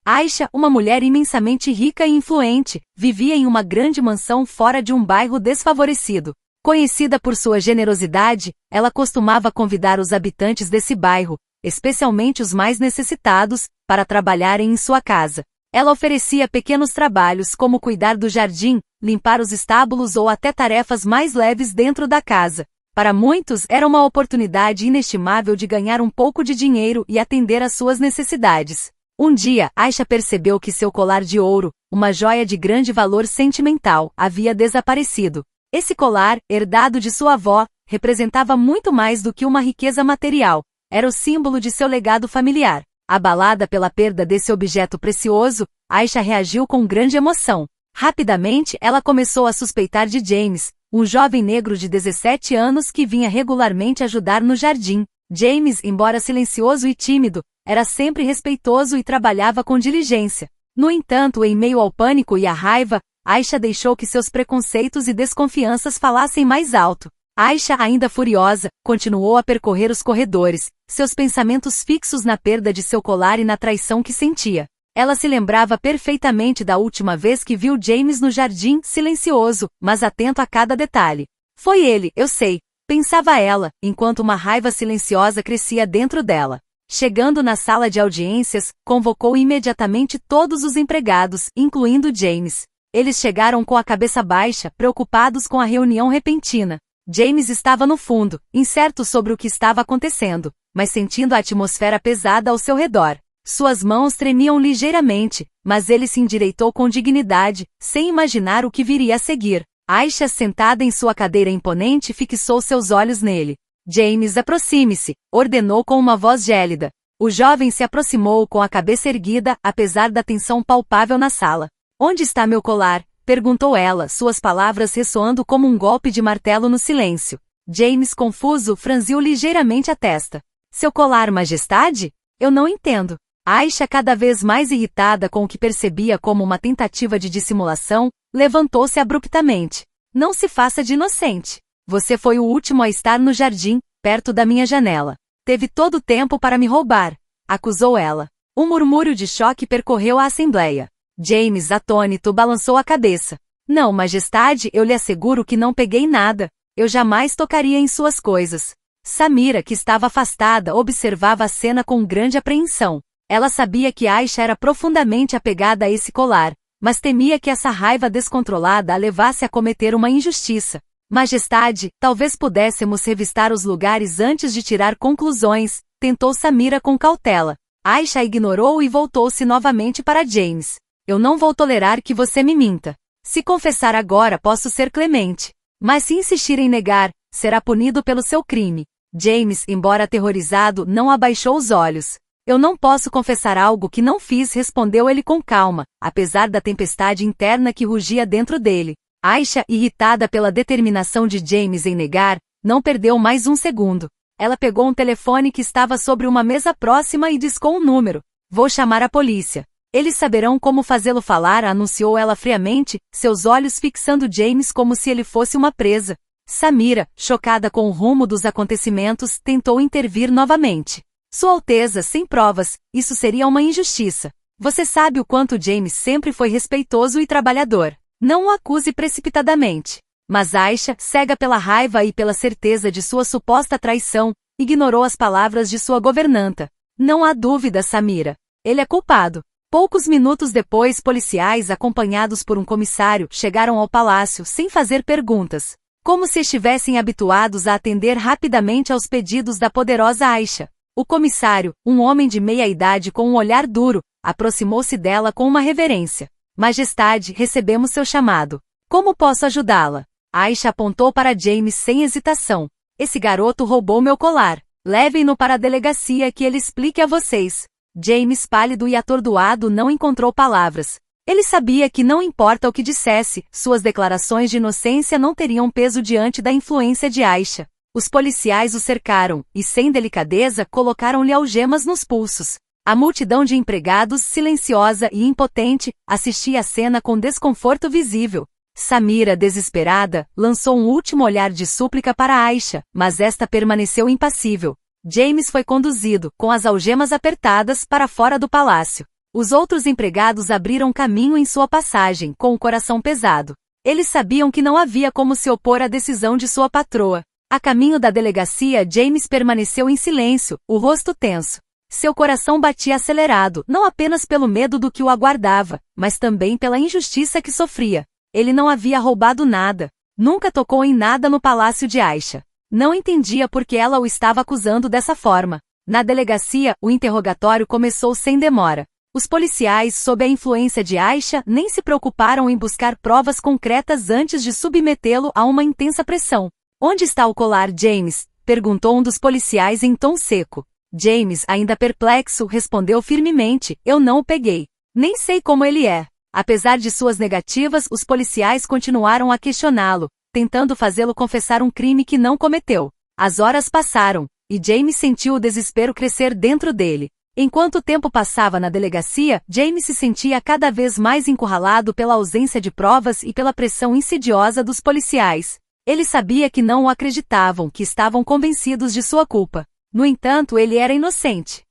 Aisha, uma mulher imensamente rica e influente, vivia em uma grande mansão fora de um bairro desfavorecido. Conhecida por sua generosidade, ela costumava convidar os habitantes desse bairro, especialmente os mais necessitados, para trabalharem em sua casa. Ela oferecia pequenos trabalhos como cuidar do jardim, limpar os estábulos ou até tarefas mais leves dentro da casa. Para muitos, era uma oportunidade inestimável de ganhar um pouco de dinheiro e atender às suas necessidades. Um dia, Aisha percebeu que seu colar de ouro, uma joia de grande valor sentimental, havia desaparecido. Esse colar, herdado de sua avó, representava muito mais do que uma riqueza material. Era o símbolo de seu legado familiar. Abalada pela perda desse objeto precioso, Aisha reagiu com grande emoção. Rapidamente, ela começou a suspeitar de James, um jovem negro de 17 anos que vinha regularmente ajudar no jardim. James, embora silencioso e tímido, era sempre respeitoso e trabalhava com diligência. No entanto, em meio ao pânico e à raiva, Aisha deixou que seus preconceitos e desconfianças falassem mais alto. Aisha, ainda furiosa, continuou a percorrer os corredores, seus pensamentos fixos na perda de seu colar e na traição que sentia. Ela se lembrava perfeitamente da última vez que viu James no jardim, silencioso, mas atento a cada detalhe. Foi ele, eu sei, pensava ela, enquanto uma raiva silenciosa crescia dentro dela. Chegando na sala de audiências, convocou imediatamente todos os empregados, incluindo James. Eles chegaram com a cabeça baixa, preocupados com a reunião repentina. James estava no fundo, incerto sobre o que estava acontecendo, mas sentindo a atmosfera pesada ao seu redor. Suas mãos tremiam ligeiramente, mas ele se endireitou com dignidade, sem imaginar o que viria a seguir. Aisha, sentada em sua cadeira imponente, fixou seus olhos nele. James, aproxime-se, ordenou com uma voz gélida. O jovem se aproximou com a cabeça erguida, apesar da tensão palpável na sala. Onde está meu colar? Perguntou ela, suas palavras ressoando como um golpe de martelo no silêncio. James, confuso, franziu ligeiramente a testa. Seu colar, majestade? Eu não entendo. Aisha, cada vez mais irritada com o que percebia como uma tentativa de dissimulação, levantou-se abruptamente. Não se faça de inocente. Você foi o último a estar no jardim, perto da minha janela. Teve todo o tempo para me roubar, acusou ela. Um murmúrio de choque percorreu a assembleia. James, atônito, balançou a cabeça. Não, majestade, eu lhe asseguro que não peguei nada. Eu jamais tocaria em suas coisas. Samira, que estava afastada, observava a cena com grande apreensão. Ela sabia que Aisha era profundamente apegada a esse colar, mas temia que essa raiva descontrolada a levasse a cometer uma injustiça. Majestade, talvez pudéssemos revistar os lugares antes de tirar conclusões, tentou Samira com cautela. Aisha ignorou e voltou-se novamente para James. Eu não vou tolerar que você me minta. Se confessar agora, posso ser clemente. Mas se insistir em negar, será punido pelo seu crime. James, embora aterrorizado, não abaixou os olhos. Eu não posso confessar algo que não fiz, respondeu ele com calma, apesar da tempestade interna que rugia dentro dele. Aisha, irritada pela determinação de James em negar, não perdeu mais um segundo. Ela pegou um telefone que estava sobre uma mesa próxima e discou um número. Vou chamar a polícia. Eles saberão como fazê-lo falar, anunciou ela friamente, seus olhos fixando James como se ele fosse uma presa. Samira, chocada com o rumo dos acontecimentos, tentou intervir novamente. Sua Alteza, sem provas, isso seria uma injustiça. Você sabe o quanto James sempre foi respeitoso e trabalhador. Não o acuse precipitadamente. Mas Aisha, cega pela raiva e pela certeza de sua suposta traição, ignorou as palavras de sua governanta. Não há dúvida, Samira. Ele é culpado. Poucos minutos depois, policiais, acompanhados por um comissário, chegaram ao palácio sem fazer perguntas, como se estivessem habituados a atender rapidamente aos pedidos da poderosa Aisha. O comissário, um homem de meia idade com um olhar duro, aproximou-se dela com uma reverência. Majestade, recebemos seu chamado. Como posso ajudá-la? Aisha apontou para James sem hesitação. Esse garoto roubou meu colar. Levem-no para a delegacia que ele explique a vocês. James, pálido e atordoado, não encontrou palavras. Ele sabia que não importa o que dissesse, suas declarações de inocência não teriam peso diante da influência de Aisha. Os policiais o cercaram, e sem delicadeza colocaram-lhe algemas nos pulsos. A multidão de empregados, silenciosa e impotente, assistia à cena com desconforto visível. Samira, desesperada, lançou um último olhar de súplica para Aisha, mas esta permaneceu impassível. James foi conduzido, com as algemas apertadas, para fora do palácio. Os outros empregados abriram caminho em sua passagem, com o coração pesado. Eles sabiam que não havia como se opor à decisão de sua patroa. A caminho da delegacia, James permaneceu em silêncio, o rosto tenso. Seu coração batia acelerado, não apenas pelo medo do que o aguardava, mas também pela injustiça que sofria. Ele não havia roubado nada. Nunca tocou em nada no palácio de Aisha. Não entendia por que ela o estava acusando dessa forma. Na delegacia, o interrogatório começou sem demora. Os policiais, sob a influência de Aisha, nem se preocuparam em buscar provas concretas antes de submetê-lo a uma intensa pressão. Onde está o colar, James? Perguntou um dos policiais em tom seco. James, ainda perplexo, respondeu firmemente, eu não o peguei. Nem sei como ele é. Apesar de suas negativas, os policiais continuaram a questioná-lo, tentando fazê-lo confessar um crime que não cometeu. As horas passaram, e James sentiu o desespero crescer dentro dele. Enquanto o tempo passava na delegacia, James se sentia cada vez mais encurralado pela ausência de provas e pela pressão insidiosa dos policiais. Ele sabia que não o acreditavam, que estavam convencidos de sua culpa. No entanto, ele era inocente.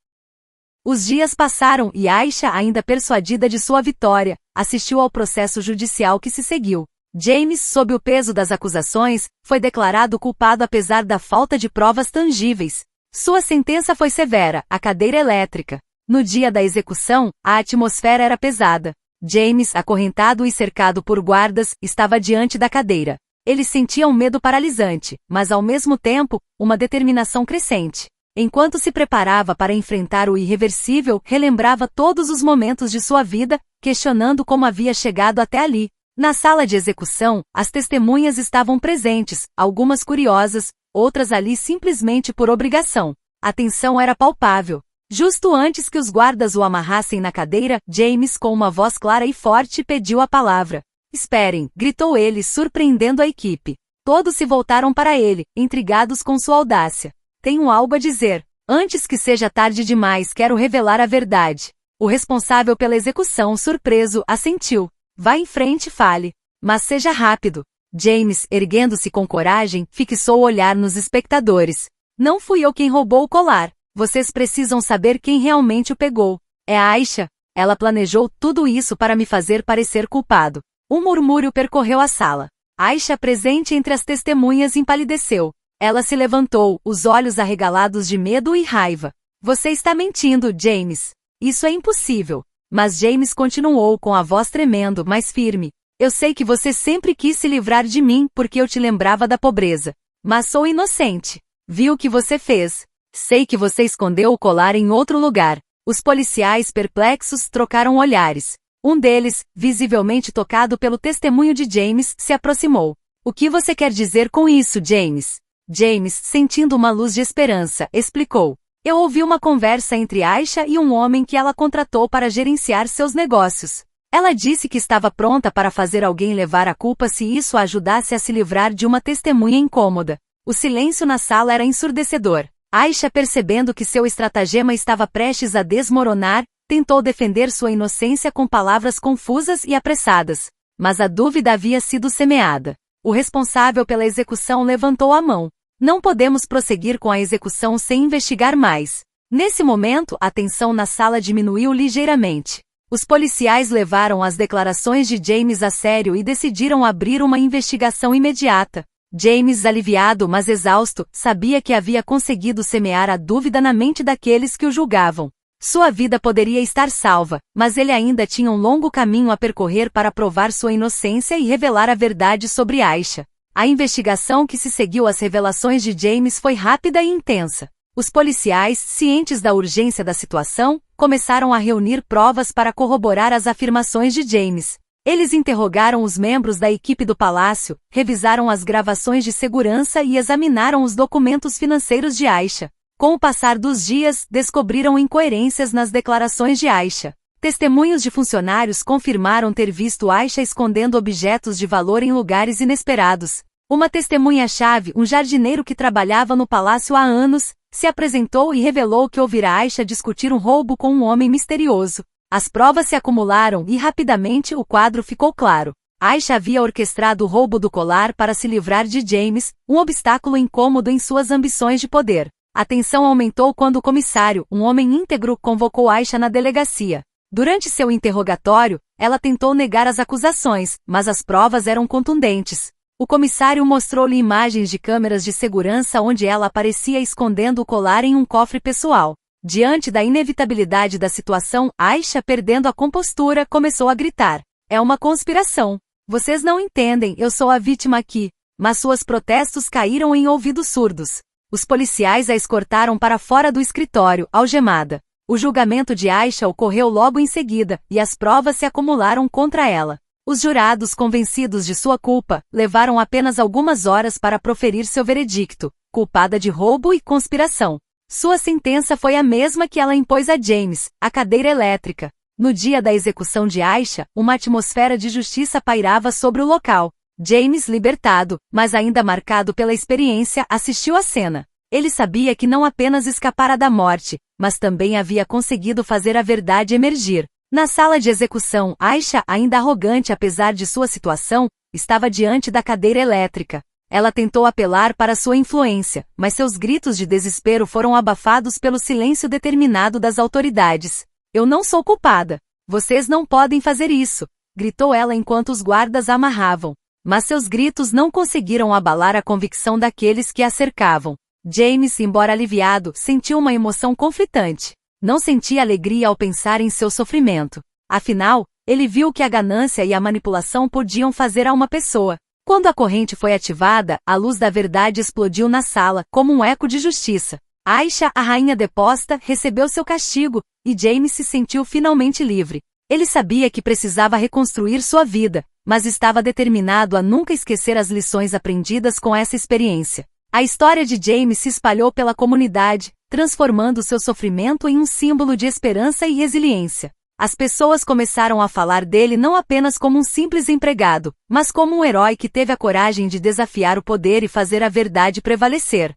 Os dias passaram e Aisha, ainda persuadida de sua vitória, assistiu ao processo judicial que se seguiu. James, sob o peso das acusações, foi declarado culpado apesar da falta de provas tangíveis. Sua sentença foi severa, a cadeira elétrica. No dia da execução, a atmosfera era pesada. James, acorrentado e cercado por guardas, estava diante da cadeira. Ele sentia um medo paralisante, mas ao mesmo tempo, uma determinação crescente. Enquanto se preparava para enfrentar o irreversível, relembrava todos os momentos de sua vida, questionando como havia chegado até ali. Na sala de execução, as testemunhas estavam presentes, algumas curiosas, outras ali simplesmente por obrigação. A tensão era palpável. Justo antes que os guardas o amarrassem na cadeira, James, com uma voz clara e forte, pediu a palavra. Esperem, gritou ele, surpreendendo a equipe. Todos se voltaram para ele, intrigados com sua audácia. Tenho algo a dizer. Antes que seja tarde demais, quero revelar a verdade. O responsável pela execução, surpreso, assentiu. Vá em frente e fale. Mas seja rápido. James, erguendo-se com coragem, fixou o olhar nos espectadores. Não fui eu quem roubou o colar. Vocês precisam saber quem realmente o pegou. É a Aisha. Ela planejou tudo isso para me fazer parecer culpado. Um murmúrio percorreu a sala. Aisha, presente entre as testemunhas, empalideceu. Ela se levantou, os olhos arregalados de medo e raiva. Você está mentindo, James. Isso é impossível. Mas James continuou com a voz tremendo, mas firme. Eu sei que você sempre quis se livrar de mim porque eu te lembrava da pobreza. Mas sou inocente. Vi o que você fez. Sei que você escondeu o colar em outro lugar. Os policiais perplexos trocaram olhares. Um deles, visivelmente tocado pelo testemunho de James, se aproximou. O que você quer dizer com isso, James? James, sentindo uma luz de esperança, explicou. Eu ouvi uma conversa entre Aisha e um homem que ela contratou para gerenciar seus negócios. Ela disse que estava pronta para fazer alguém levar a culpa se isso a ajudasse a se livrar de uma testemunha incômoda. O silêncio na sala era ensurdecedor. Aisha, percebendo que seu estratagema estava prestes a desmoronar, tentou defender sua inocência com palavras confusas e apressadas. Mas a dúvida havia sido semeada. O responsável pela execução levantou a mão. Não podemos prosseguir com a execução sem investigar mais. Nesse momento, a tensão na sala diminuiu ligeiramente. Os policiais levaram as declarações de James a sério e decidiram abrir uma investigação imediata. James, aliviado mas exausto, sabia que havia conseguido semear a dúvida na mente daqueles que o julgavam. Sua vida poderia estar salva, mas ele ainda tinha um longo caminho a percorrer para provar sua inocência e revelar a verdade sobre Aisha. A investigação que se seguiu às revelações de James foi rápida e intensa. Os policiais, cientes da urgência da situação, começaram a reunir provas para corroborar as afirmações de James. Eles interrogaram os membros da equipe do palácio, revisaram as gravações de segurança e examinaram os documentos financeiros de Aisha. Com o passar dos dias, descobriram incoerências nas declarações de Aisha. Testemunhos de funcionários confirmaram ter visto Aisha escondendo objetos de valor em lugares inesperados. Uma testemunha-chave, um jardineiro que trabalhava no palácio há anos, se apresentou e revelou que ouvira Aisha discutir um roubo com um homem misterioso. As provas se acumularam e rapidamente o quadro ficou claro. Aisha havia orquestrado o roubo do colar para se livrar de James, um obstáculo incômodo em suas ambições de poder. A tensão aumentou quando o comissário, um homem íntegro, convocou Aisha na delegacia. Durante seu interrogatório, ela tentou negar as acusações, mas as provas eram contundentes. O comissário mostrou-lhe imagens de câmeras de segurança onde ela aparecia escondendo o colar em um cofre pessoal. Diante da inevitabilidade da situação, Aisha, perdendo a compostura, começou a gritar: "É uma conspiração! Vocês não entendem, eu sou a vítima aqui." Mas suas protestos caíram em ouvidos surdos. Os policiais a escortaram para fora do escritório, algemada. O julgamento de Aisha ocorreu logo em seguida, e as provas se acumularam contra ela. Os jurados, convencidos de sua culpa, levaram apenas algumas horas para proferir seu veredicto: culpada de roubo e conspiração. Sua sentença foi a mesma que ela impôs a James, a cadeira elétrica. No dia da execução de Aisha, uma atmosfera de justiça pairava sobre o local. James, libertado, mas ainda marcado pela experiência, assistiu à cena. Ele sabia que não apenas escapara da morte, mas também havia conseguido fazer a verdade emergir. Na sala de execução, Aisha, ainda arrogante apesar de sua situação, estava diante da cadeira elétrica. Ela tentou apelar para sua influência, mas seus gritos de desespero foram abafados pelo silêncio determinado das autoridades. "Eu não sou culpada. Vocês não podem fazer isso", gritou ela enquanto os guardas a amarravam. Mas seus gritos não conseguiram abalar a convicção daqueles que a cercavam. James, embora aliviado, sentiu uma emoção conflitante. Não sentia alegria ao pensar em seu sofrimento. Afinal, ele viu que a ganância e a manipulação podiam fazer a uma pessoa. Quando a corrente foi ativada, a luz da verdade explodiu na sala, como um eco de justiça. Aisha, a rainha deposta, recebeu seu castigo, e James se sentiu finalmente livre. Ele sabia que precisava reconstruir sua vida, mas estava determinado a nunca esquecer as lições aprendidas com essa experiência. A história de James se espalhou pela comunidade, transformando seu sofrimento em um símbolo de esperança e resiliência. As pessoas começaram a falar dele não apenas como um simples empregado, mas como um herói que teve a coragem de desafiar o poder e fazer a verdade prevalecer.